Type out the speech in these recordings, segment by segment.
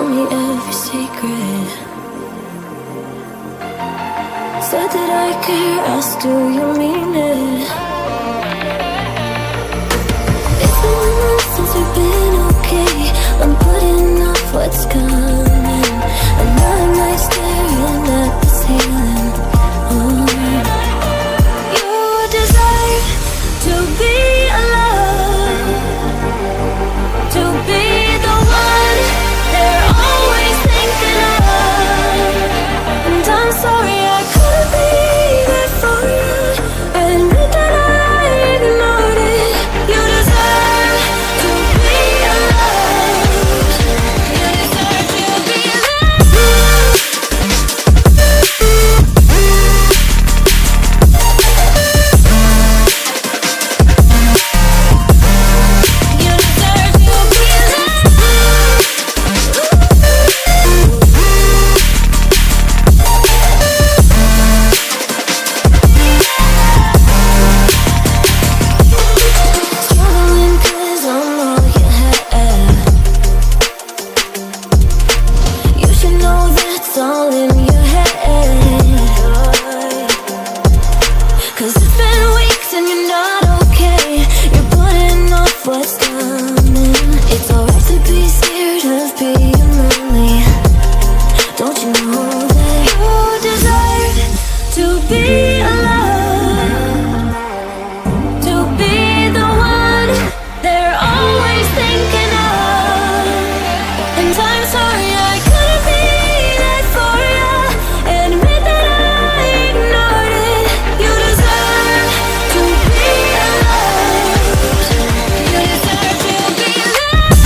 me every secret. Said that I care, asked do you mean it? It's been a month since we've been okay. I'm putting off what's coming. Another night staring at the ceiling. You desire to be alone, to be the one they're always thinking of. And I'm sorry I couldn't be there for you. Admit that I ignored it. You deserve to be alone. You deserve to be alone. You deserve to be alone. Struggling 'cause I'm all you have. You should know that's all in your head. 'Cause it's been weeks and you're not okay. You're putting off what's coming. It's alright to be scared of being lonely. Don't you know that you deserve to be alone, to be the one they're always thinking of? And I'm sorry I couldn't be there for you. Admit that I ignored it. You deserve to be alone. You deserve to be alone.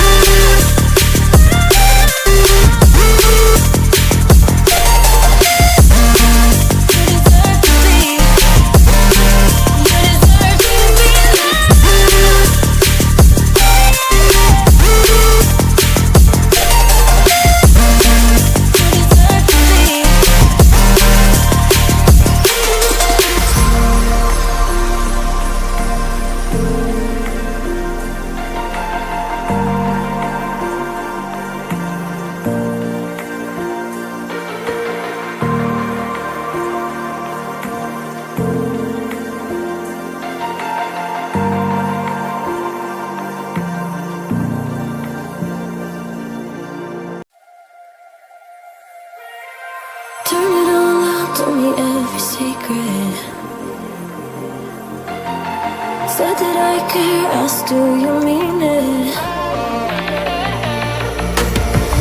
You deserve to be. You deserve to be alone. Turn it all out, told me every secret. Said that I care, asked do you mean it?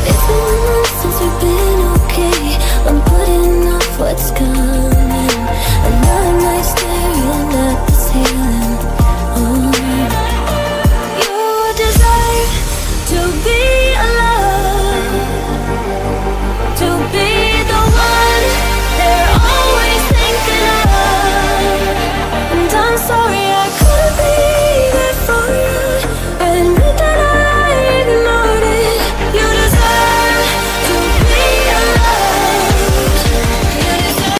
It's been a month since we've been okay. I'm putting off what's coming.